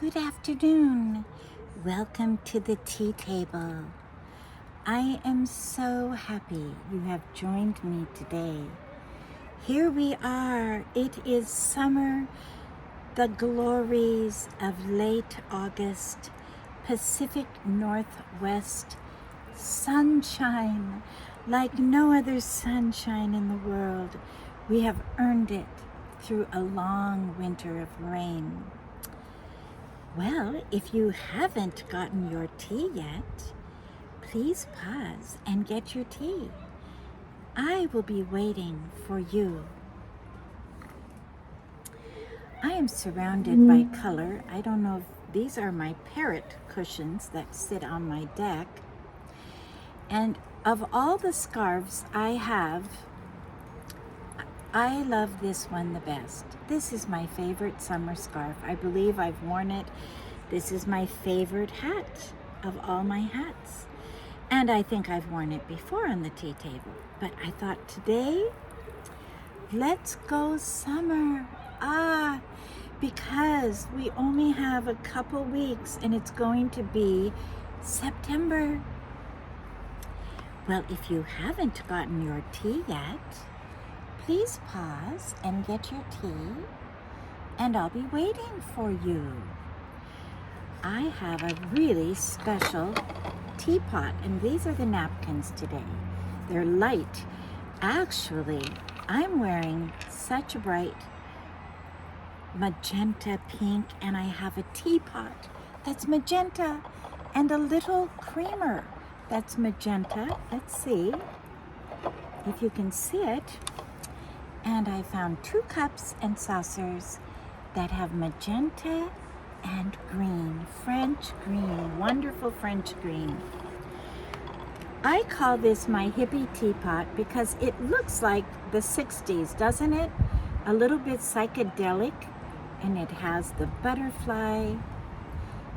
Good afternoon. Welcome to the tea table. I am so happy you have joined me today. Here we are. It is summer, the glories of late August, Pacific Northwest, sunshine like no other sunshine in the world. We have earned it through a long winter of rain. Well, if you haven't gotten your tea yet, please pause and get your tea. I will be waiting for you. I am surrounded by color. I don't know if these are my parrot cushions that sit on my deck. And of all the scarves I have, I love this one the best. This is my favorite summer scarf. I believe I've worn it. This is my favorite hat of all my hats. And I think I've worn it before on the tea table. But I thought today, let's go summer. Because we only have a couple weeks and it's going to be September. Well, if you haven't gotten your tea yet, please pause and get your tea, and I'll be waiting for you. I have a really special teapot, and these are the napkins today. They're light. Actually, I'm wearing such a bright magenta pink, and I have a teapot that's magenta and a little creamer that's magenta. Let's see if you can see it. And I found 2 cups and saucers that have magenta and green, French green, wonderful French green. I call this my hippie teapot because it looks like the 60s, doesn't it? A little bit psychedelic, and it has the butterfly,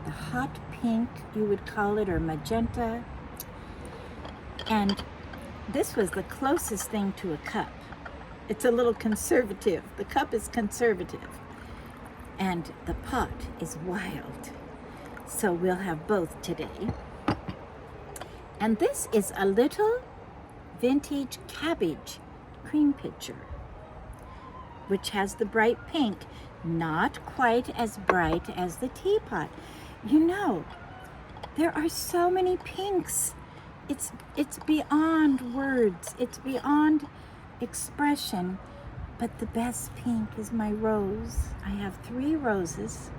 the hot pink, you would call it, or magenta. And this was the closest thing to a cup. It's a little conservative. The cup is conservative. And the pot is wild. So we'll have both today. And this is a little vintage cabbage cream pitcher, which has the bright pink. Not quite as bright as the teapot. You know, there are so many pinks. It's beyond words. It's beyond expression, but the best pink is my rose. I have 3 roses,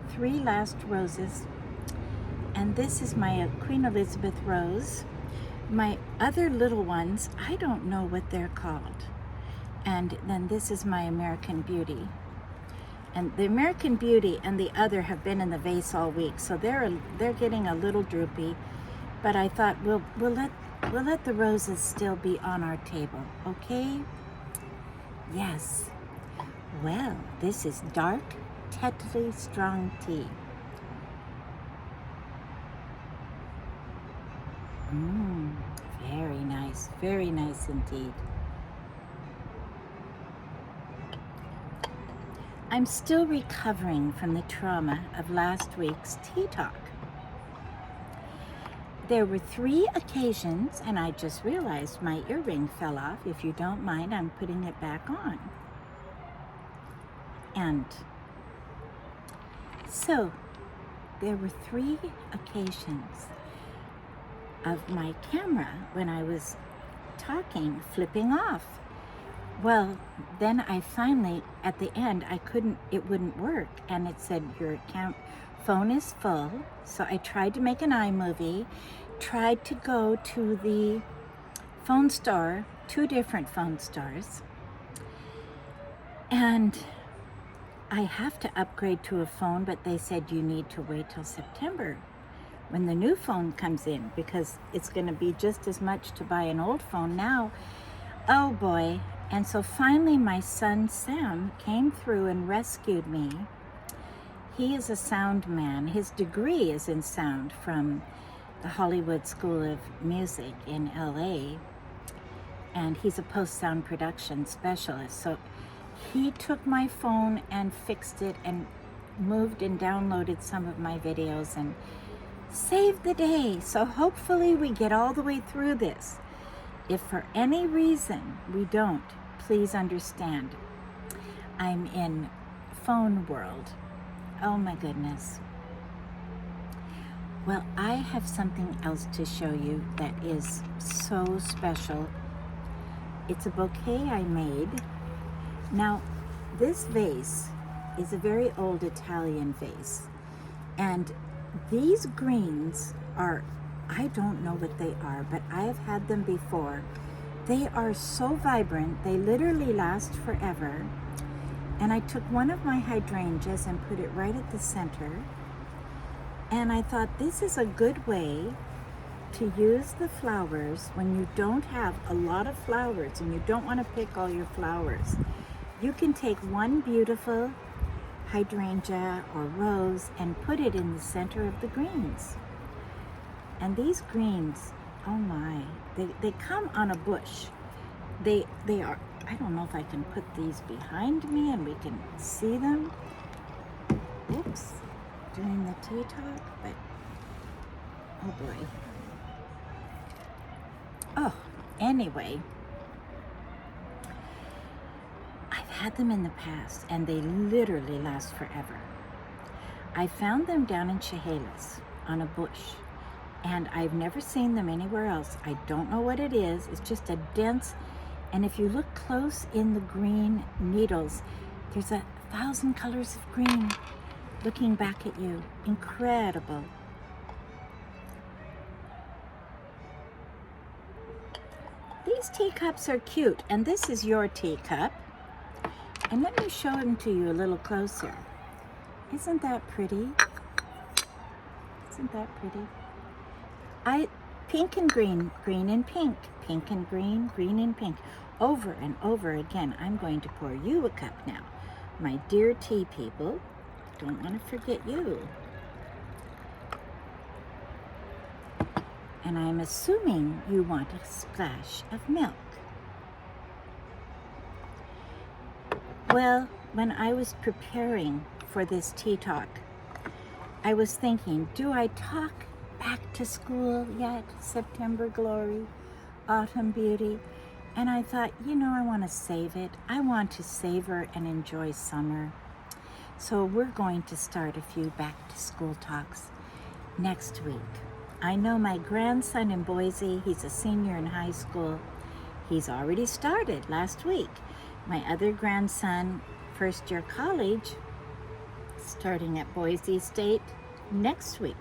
3 last roses, and this is my Queen Elizabeth rose. My other little ones, I don't know what they're called. And then this is my American Beauty. And the American Beauty and the other have been in the vase all week, so they're getting a little droopy. But I thought we'll let the roses still be on our table, okay? Yes. Well, this is dark, Tetley strong tea. Very nice indeed. I'm still recovering from the trauma of last week's tea talk. There were 3 occasions, and I just realized my earring fell off. If you don't mind, I'm putting it back on. And so there were 3 occasions of my camera when I was talking flipping off. Well, then I finally, at the end, it wouldn't work, and it said your phone is full. So I tried to make an iMovie, tried to go to the phone store, 2 different phone stores, and I have to upgrade to a phone, but they said you need to wait till September when the new phone comes in, because it's going to be just as much to buy an old phone now. Oh boy. And so finally my son Sam came through and rescued me. He is a sound man. His degree is in sound from the Hollywood School of Music in LA, and he's a post-sound production specialist. So he took my phone and fixed it and moved and downloaded some of my videos and saved the day. So hopefully we get all the way through this. If for any reason we don't, please understand. I'm in phone world. Oh my goodness. Well, I have something else to show you that is so special. It's a bouquet I made. Now, this vase is a very old Italian vase. And these greens are, I don't know what they are, but I have had them before. They are so vibrant, they literally last forever. And I took one of my hydrangeas and put it right at the center. And I thought this is a good way to use the flowers when you don't have a lot of flowers and you don't want to pick all your flowers. You can take one beautiful hydrangea or rose and put it in the center of the greens. And these greens, oh my, they come on a bush. They are, I don't know if I can put these behind me and we can see them. Oops, doing the tea talk, but oh boy. Oh, anyway, I've had them in the past and they literally last forever. I found them down in Chehalis on a bush and I've never seen them anywhere else. I don't know what it is. It's just a dense, and if you look close in the green needles, there's 1,000 colors of green looking back at you. Incredible. These teacups are cute, and this is your teacup. And let me show them to you a little closer. Isn't that pretty? Isn't that pretty? Pink and green, green and pink, pink and green, green and pink. Over and over again. I'm going to pour you a cup now. My dear tea people, don't want to forget you. And I'm assuming you want a splash of milk. Well, when I was preparing for this tea talk, I was thinking, do I talk back to school yet? September glory, autumn beauty. And I thought, you know, I want to save it. I want to savor and enjoy summer. So we're going to start a few back to school talks next week. I know my grandson in Boise, he's a senior in high school. He's already started last week. My other grandson, first year college, starting at Boise State next week.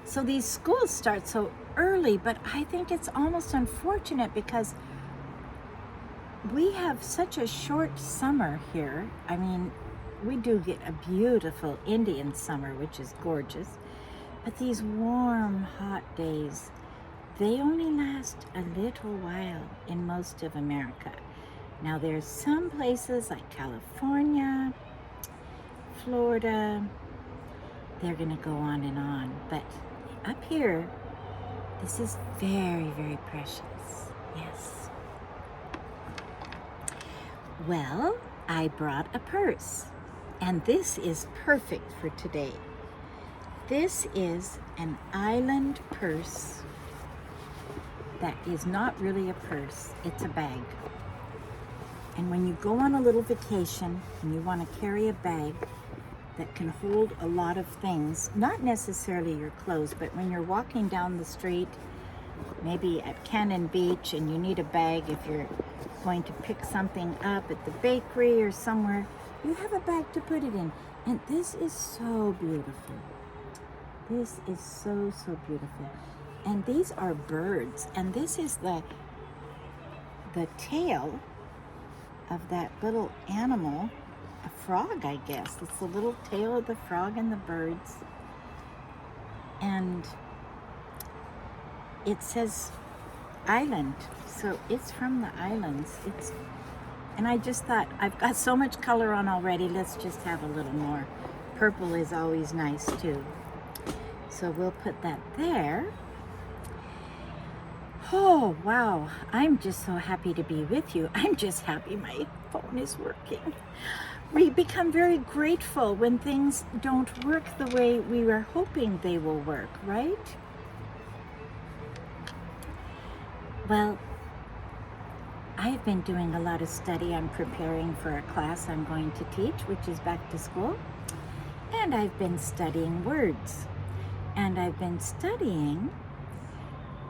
So these schools start so early, but I think it's almost unfortunate because we have such a short summer here. I mean, we do get a beautiful Indian summer, which is gorgeous, but these warm, hot days, they only last a little while in most of America. Now there's some places like California, Florida, they're gonna go on, but up here, this is very, very precious, yes. Well, I brought a purse, and this is perfect for today. This is an island purse that is not really a purse, it's a bag. And when you go on a little vacation and you want to carry a bag that can hold a lot of things, not necessarily your clothes, but when you're walking down the street, maybe at Cannon Beach, and you need a bag if you're going to pick something up at the bakery or somewhere, you have a bag to put it in. And this is so beautiful. This is so, so beautiful. And these are birds, and this is the tail of that little animal, a frog, I guess. It's the little tail of the frog and the birds. And it says island, so it's from the islands. And I just thought, I've got so much color on already, let's just have a little more. Purple is always nice too. So we'll put that there. Oh, wow. I'm just so happy to be with you. I'm just happy my phone is working. we become very grateful when things don't work the way we were hoping they will work, right? Well, I've been doing a lot of study. I'm preparing for a class I'm going to teach, which is back to school. And I've been studying words. And I've been studying,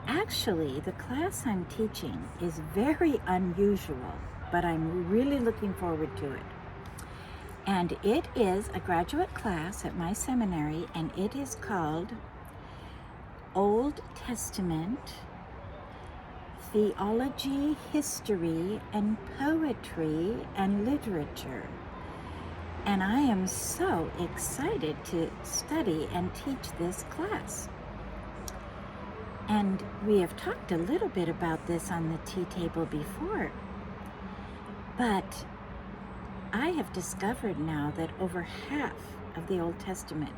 actually, the class I'm teaching is very unusual, but I'm really looking forward to it. And it is a graduate class at my seminary, and it is called Old Testament Theology, History, and Poetry and Literature. And I am so excited to study and teach this class. And we have talked a little bit about this on the tea table before. But I have discovered now that over half of the Old Testament,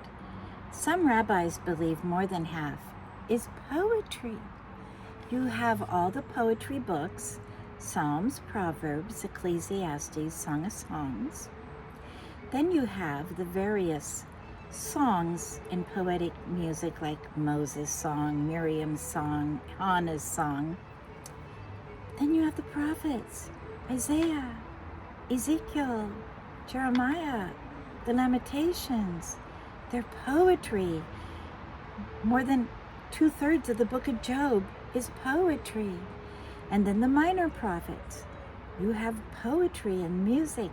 some rabbis believe more than half, is poetry. You have all the poetry books, Psalms, Proverbs, Ecclesiastes, Song of Songs. Then you have the various songs in poetic music like Moses' song, Miriam's song, Hannah's song. Then you have the prophets, Isaiah, Ezekiel, Jeremiah, the Lamentations. They're poetry. More than 2/3 of the book of Job is poetry. And then the minor prophets. You have poetry and music,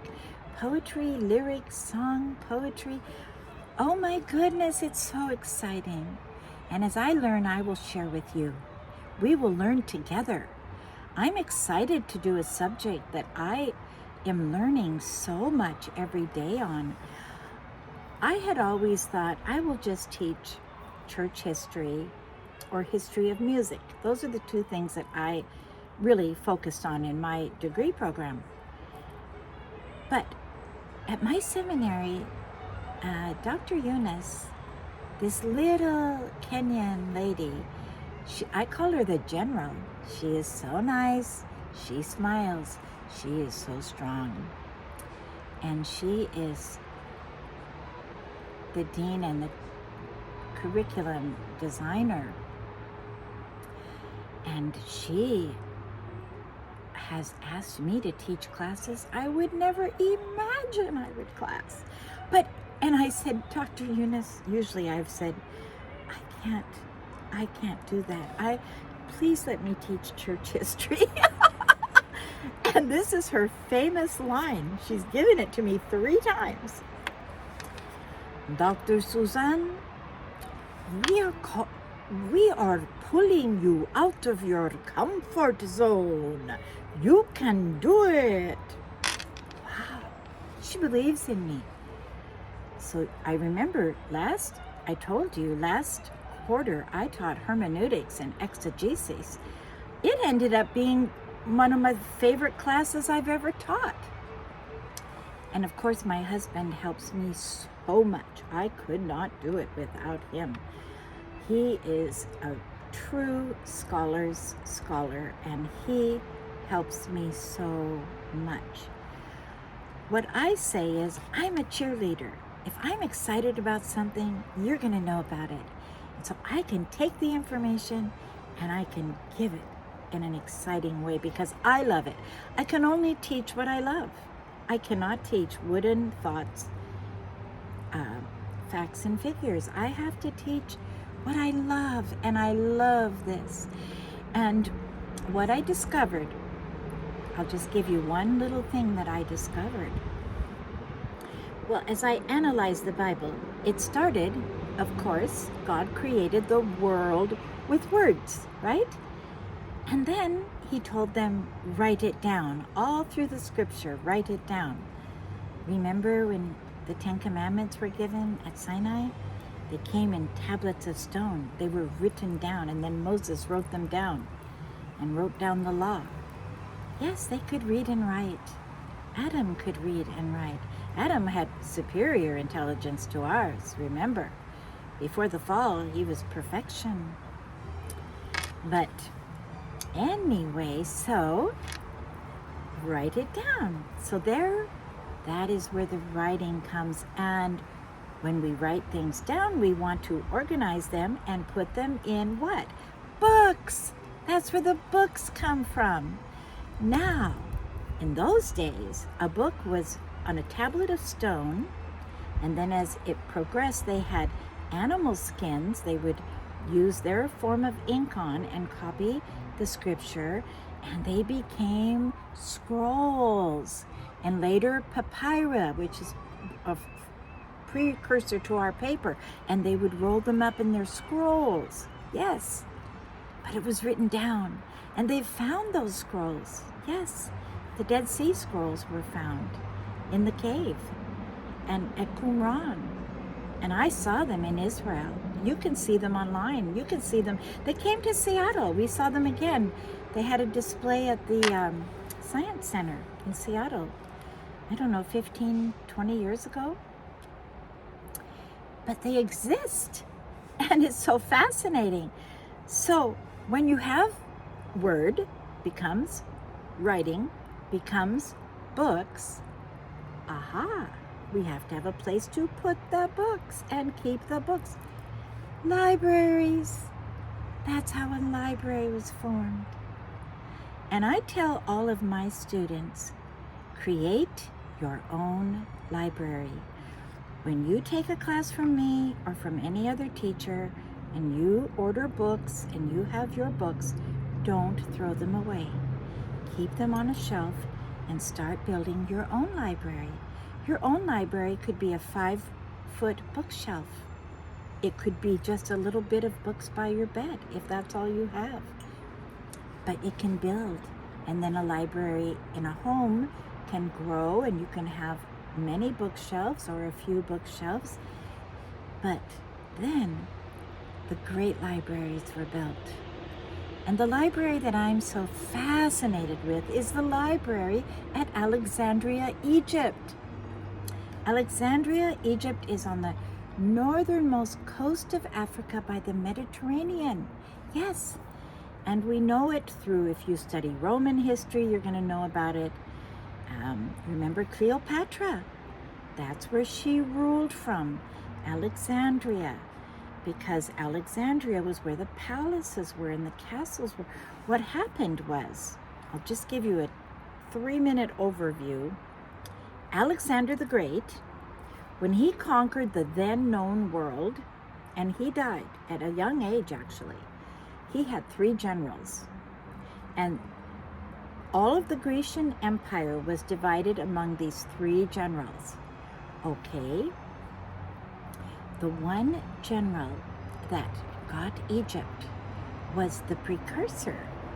poetry, lyrics, song, poetry. Oh my goodness, it's so exciting. And as I learn, I will share with you. We will learn together. I'm excited to do a subject that I am learning so much every day on. I had always thought I will just teach church history or history of music. Those are the two things that I really focused on in my degree program. But at my seminary, Dr. Eunice, this little Kenyan lady, I call her the general. She is so nice. She smiles. She is so strong. And she is the dean and the curriculum designer. And she has asked me to teach classes I would never imagine I would class. And I said, Dr. Eunice, usually I've said, I can't do that. Please let me teach church history. And this is her famous line. She's given it to me 3 times. Dr. Suzanne, we are pulling you out of your comfort zone. You can do it. Wow, she believes in me. So I remember I told you last quarter I taught hermeneutics and exegesis. It ended up being one of my favorite classes I've ever taught. And of course my husband helps me so much. I could not do it without him. He is a true scholar's scholar, and he helps me so much. What I say is, I'm a cheerleader. If I'm excited about something, you're going to know about it. And so I can take the information and I can give it in an exciting way because I love it. I can only teach what I love. I cannot teach wooden thoughts, facts and figures. I have to teach what I love, and I love this. And what I discovered, I'll just give you one little thing that I discovered. Well, as I analyzed the Bible, it started, of course, God created the world with words, right? And then he told them, write it down. All through the scripture, write it down. Remember when the 10 Commandments were given at Sinai? They came in tablets of stone. They were written down, and then Moses wrote them down and wrote down the law. Yes, they could read and write. Adam could read and write. Adam had superior intelligence to ours, remember. Before the fall, he was perfection. But anyway, so write it down. So there that is where the writing comes. And when we write things down, we want to organize them and put them in what? Books. That's where the books come from. Now, in those days, a book was on a tablet of stone, and then as it progressed, they had animal skins they would use their form of ink on and copy the scripture, and they became scrolls. And later papyri, which is a precursor to our paper, and they would roll them up in their scrolls. Yes, but it was written down, and they found those scrolls. Yes, the Dead Sea Scrolls were found in the cave and at Qumran, and I saw them in Israel. You can see them online. You can see them. They came to Seattle. We saw them again. They had a display at the Science Center in Seattle, I don't know, 15, 20 years ago. But they exist, and it's so fascinating. So when you have word becomes writing, becomes books, we have to have a place to put the books and keep the books. Libraries. That's how a library was formed. And I tell all of my students, create your own library. When you take a class from me or from any other teacher and you order books and you have your books, don't throw them away. Keep them on a shelf and start building your own library. Your own library could be a 5-foot bookshelf. It could be just a little bit of books by your bed, if that's all you have. But it can build. And then a library in a home can grow, and you can have many bookshelves or a few bookshelves. But then the great libraries were built. And the library that I'm so fascinated with is the library at Alexandria, Egypt. Alexandria, Egypt is on the northernmost coast of Africa by the Mediterranean. Yes, and we know it through, if you study Roman history, you're going to know about it. Remember Cleopatra? That's where she ruled from, Alexandria, because Alexandria was where the palaces were and the castles were. What happened was, I'll just give you a 3-minute overview. Alexander the Great, when he conquered the then known world, and he died at a young age actually, he had 3 generals. And all of the Grecian Empire was divided among these 3 generals. Okay, the one general that got Egypt was the precursor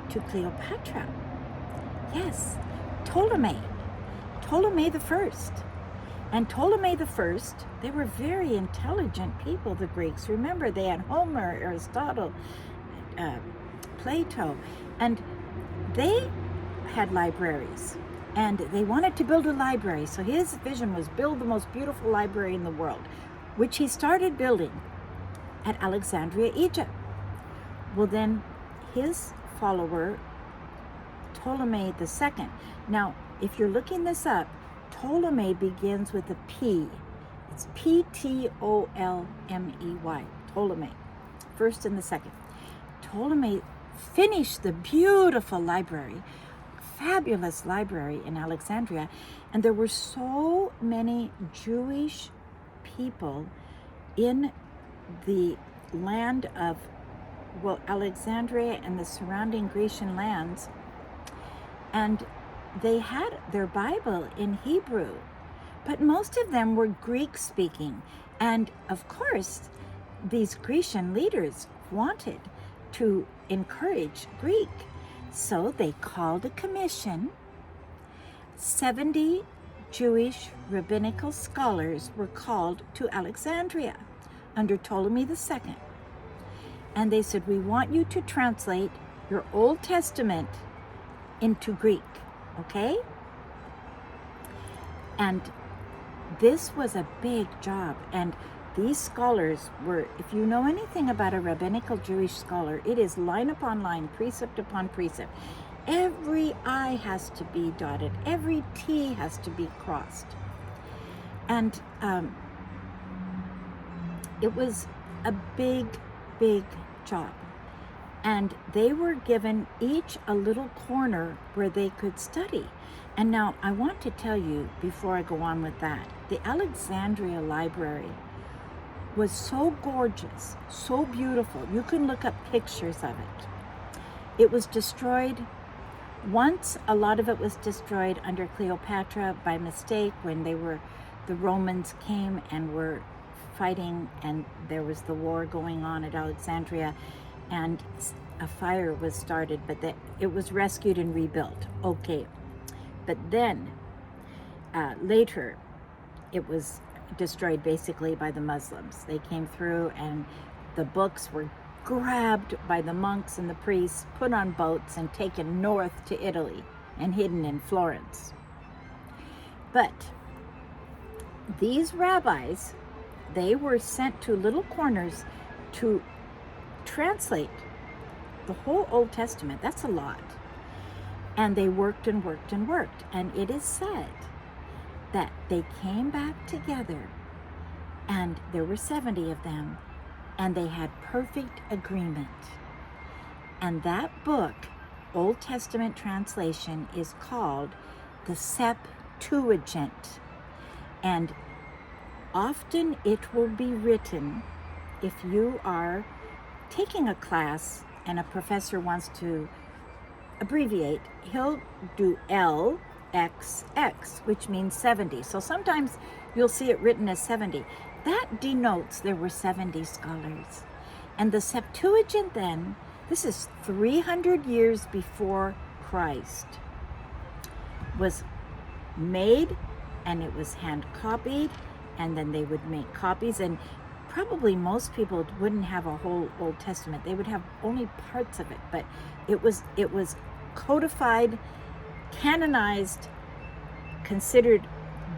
to Cleopatra. Yes, Ptolemy the First. And Ptolemy the First, they were very intelligent people, the Greeks. Remember, they had Homer, Aristotle, Plato, and they had libraries. And they wanted to build a library. So his vision was build the most beautiful library in the world, which he started building at Alexandria, Egypt. Well, then his follower, Ptolemy II. Now, if you're looking this up, Ptolemy begins with a P. It's Ptolemy, Ptolemy, first and the second. Ptolemy finished the beautiful library, fabulous library in Alexandria, and there were so many Jewish people in the land of, well, Alexandria and the surrounding Grecian lands, and they had their Bible in Hebrew, but most of them were Greek speaking. And of course, these Grecian leaders wanted to encourage Greek. So they called a commission. 70 Jewish rabbinical scholars were called to Alexandria under Ptolemy II. And they said, we want you to translate your Old Testament into Greek. Okay? And this was a big job. And these scholars were, if you know anything about a rabbinical Jewish scholar, it is line upon line, precept upon precept. Every I has to be dotted. Every T has to be crossed. And it was a big, big job. And they were given each a little corner where they could study. And now I want to tell you, before I go on with that, the Alexandria Library was so gorgeous, so beautiful. You can look up pictures of it. It was destroyed once. A lot of it was destroyed under Cleopatra by mistake when the Romans came and were fighting, and there was the war going on at Alexandria, and a fire was started, but it was rescued and rebuilt. Okay, but then later it was destroyed basically by the Muslims. They came through and the books were grabbed by the monks and the priests, put on boats and taken north to Italy and hidden in Florence. But these rabbis, they were sent to little corners to translate the whole Old Testament. That's a lot. And they worked and worked and worked. And it is said that they came back together, and there were 70 of them, and they had perfect agreement. And that book, Old Testament translation, is called the Septuagint. And often it will be written, if you are taking a class and a professor wants to abbreviate, he'll do LXX, which means 70. So sometimes you'll see it written as 70. That denotes there were 70 scholars. And the Septuagint then, this is 300 years before Christ, was made, and it was hand copied, and then they would make copies, and probably most people wouldn't have a whole Old Testament. They would have only parts of it, but it was codified, canonized, considered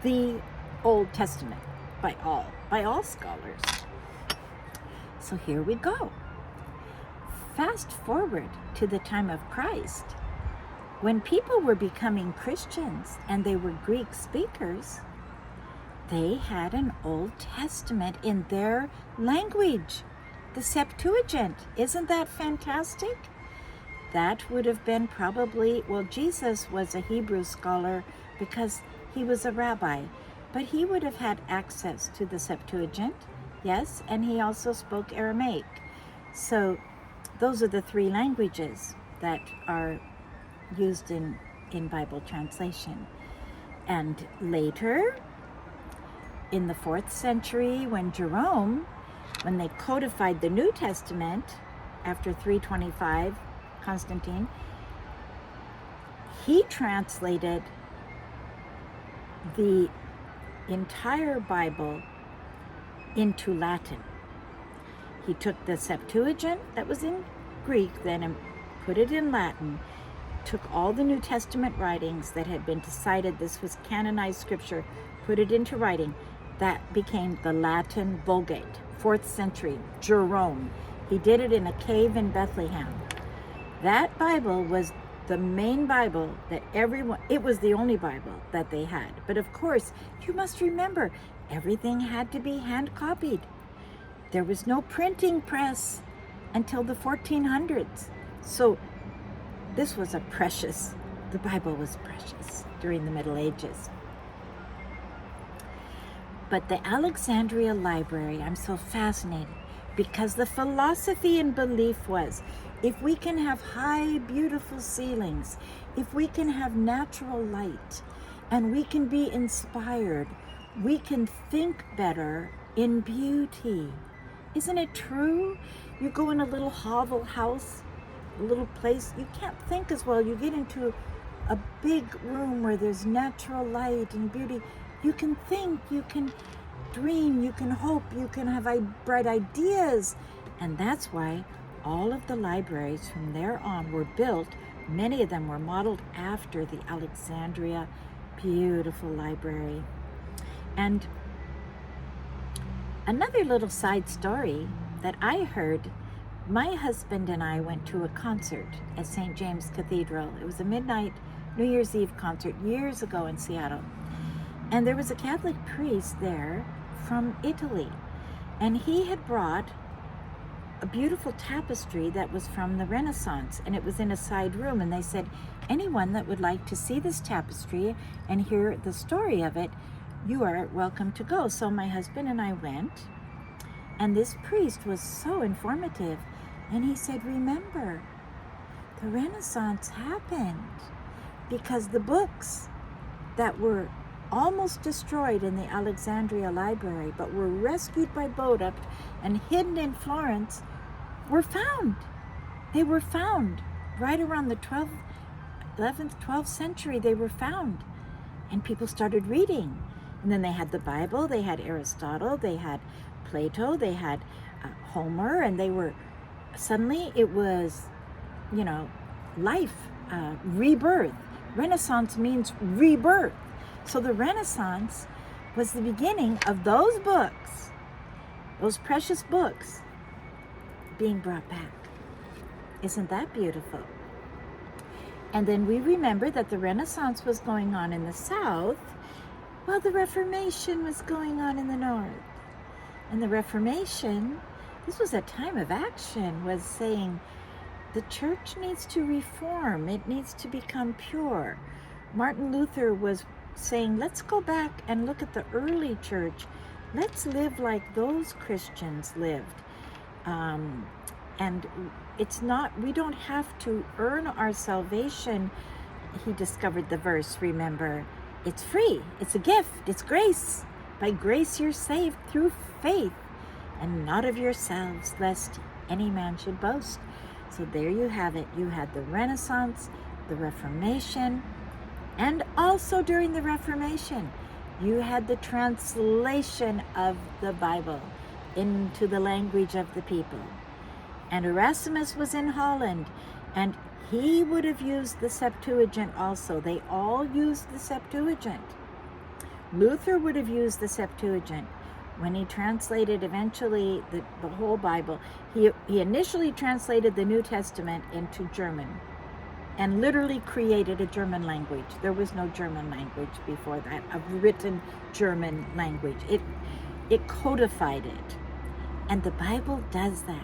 the Old Testament by all scholars. So here we go. Fast forward to the time of Christ, when people were becoming Christians and they were Greek speakers. They had an Old Testament in their language, the Septuagint. Isn't that fantastic? That would have been probably, well, Jesus was a Hebrew scholar because he was a rabbi, but he would have had access to the Septuagint, yes, and he also spoke Aramaic. So those are the three languages that are used in Bible translation. And later, in the 4th century, when they codified the New Testament after 325, Constantine, he translated the entire Bible into Latin. He took the Septuagint that was in Greek then and put it in Latin, took all the New Testament writings that had been decided this was canonized scripture, put it into writing. That became the Latin Vulgate, 4th century, Jerome. He did it in a cave in Bethlehem. That Bible was the main Bible that it was the only Bible that they had. But of course, you must remember, everything had to be hand copied. There was no printing press until the 1400s. So the Bible was precious during the Middle Ages. But the Alexandria Library, I'm so fascinated, because the philosophy and belief was, if we can have high, beautiful ceilings, if we can have natural light, and we can be inspired, we can think better in beauty. Isn't it true? You go in a little hovel house, a little place, you can't think as well. You get into a big room where there's natural light and beauty. You can think, you can dream, you can hope, you can have bright ideas. And that's why all of the libraries from there on were built. Many of them were modeled after the Alexandria beautiful library. And another little side story that I heard, my husband and I went to a concert at St. James Cathedral. It was a midnight New Year's Eve concert years ago in Seattle. And there was a Catholic priest there from Italy, and he had brought a beautiful tapestry that was from the Renaissance, and it was in a side room, and they said, anyone that would like to see this tapestry and hear the story of it, you are welcome to go. So my husband and I went, and this priest was so informative, and he said, remember, the Renaissance happened because the books that were almost destroyed in the Alexandria Library, but were rescued by boat up and hidden in Florence, were found. They were found right around the 11th, 12th century. They were found, and people started reading. And then they had the Bible, they had Aristotle, they had Plato, they had Homer, and they were, suddenly it was, life, rebirth. Renaissance means rebirth. So the Renaissance was the beginning of those books, those precious books, being brought back. Isn't that beautiful? And then we remember that the Renaissance was going on in the South, while the Reformation was going on in the North. And the Reformation, this was a time of action, was saying the church needs to reform. It needs to become pure. Martin Luther was saying, let's go back and look at the early church. Let's live like those Christians lived. And it's not, we don't have to earn our salvation. He discovered the verse, remember, it's free, it's a gift, it's grace. By grace you're saved through faith, and not of yourselves, lest any man should boast. So there you have it. You had the Renaissance, the Reformation, and also during the Reformation, you had the translation of the Bible into the language of the people. And Erasmus was in Holland, and he would have used the Septuagint also. They all used the Septuagint. Luther would have used the Septuagint when he translated eventually the whole Bible. He initially translated the New Testament into German and literally created a German language. There was no German language before that, a written German language. It codified it. And the Bible does that.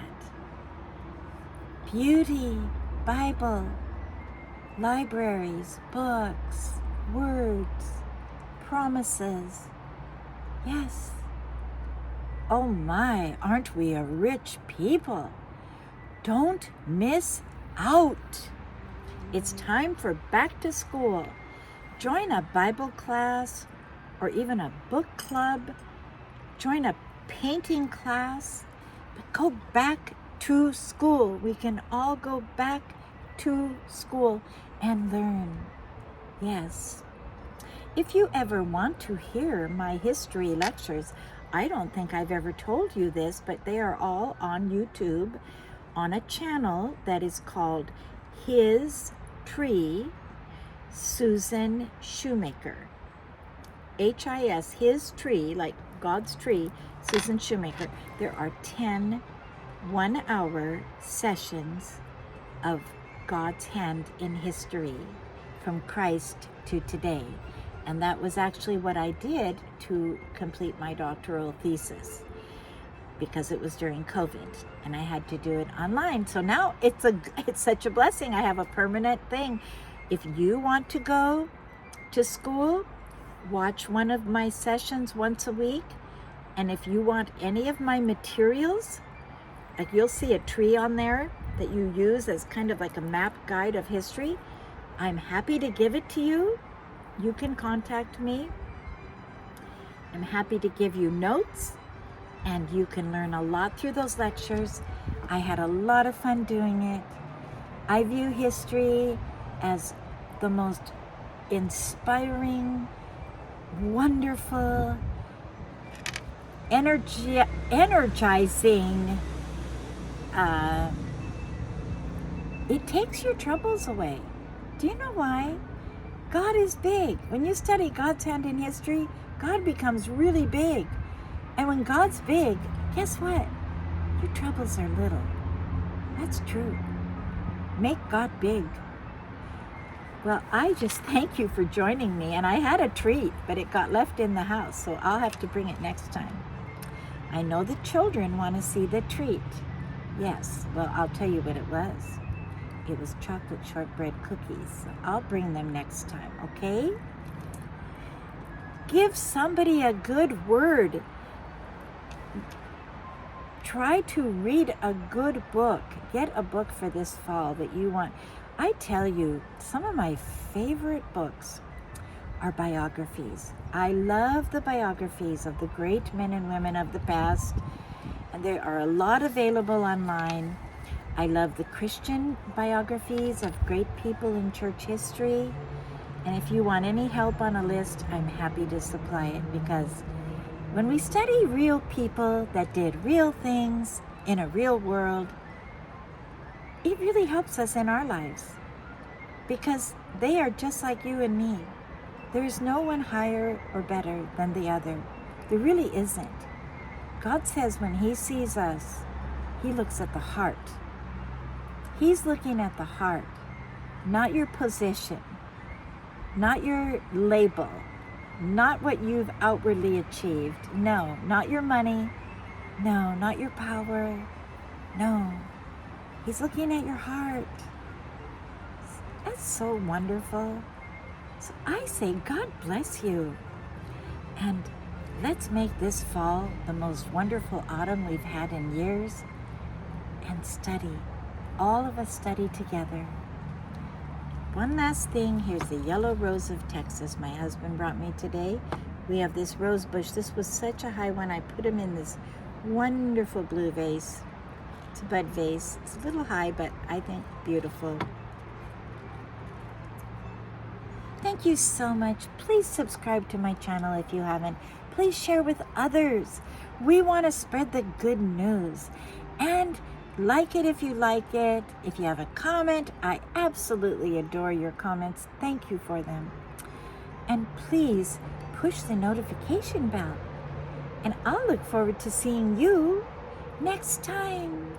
Beauty, Bible, libraries, books, words, promises. Yes. Oh my, aren't we a rich people? Don't miss out. It's time for back to school. Join a Bible class or even a book club. Join a painting class. But go back to school. We can all go back to school and learn. Yes. If you ever want to hear my history lectures, I don't think I've ever told you this, but they are all on YouTube on a channel that is called His Tree, Susan Shoemaker. H-I-S, His Tree, like God's Tree, Susan Shoemaker. There are 10 one-hour sessions of God's hand in history from Christ to today. And that was actually what I did to complete my doctoral thesis, because it was during COVID and I had to do it online. So now it's such a blessing. I have a permanent thing. If you want to go to school, watch one of my sessions once a week. And if you want any of my materials, like you'll see a tree on there that you use as kind of like a map guide of history, I'm happy to give it to you. You can contact me. I'm happy to give you notes, and you can learn a lot through those lectures. I had a lot of fun doing it. I view history as the most inspiring, wonderful, energizing. It takes your troubles away. Do you know why? God is big. When you study God's hand in history, God becomes really big. And when God's big, guess what? Your troubles are little. That's true. Make God big. Well, I just thank you for joining me. And I had a treat, but it got left in the house, so I'll have to bring it next time. I know the children want to see the treat. Yes, well, I'll tell you what it was. It was chocolate shortbread cookies. I'll bring them next time, okay? Give somebody a good word. Try to read a good book. Get a book for this fall that you want. I tell you, some of my favorite books are biographies. I love the biographies of the great men and women of the past, and there are a lot available online. I love the Christian biographies of great people in church history. And if you want any help on a list, I'm happy to supply it, because when we study real people that did real things in a real world, it really helps us in our lives, because they are just like you and me. There is no one higher or better than the other. There really isn't. God says when He sees us, He looks at the heart. He's looking at the heart, not your position, not your label, not what you've outwardly achieved. No, not your money. No, not your power. No, He's looking at your heart. That's so wonderful. So I say, God bless you. And let's make this fall the most wonderful autumn we've had in years, and study. All of us study together. One last thing, here's the yellow rose of Texas my husband brought me today. We have this rose bush. This was such a high one. I put him in this wonderful blue vase. It's a bud vase. It's a little high, but I think beautiful. Thank you so much. Please subscribe to my channel if you haven't. Please share with others. We want to spread the good news. And like it if you like it. If you have a comment, I absolutely adore your comments. Thank you for them. And please push the notification bell. And I'll look forward to seeing you next time.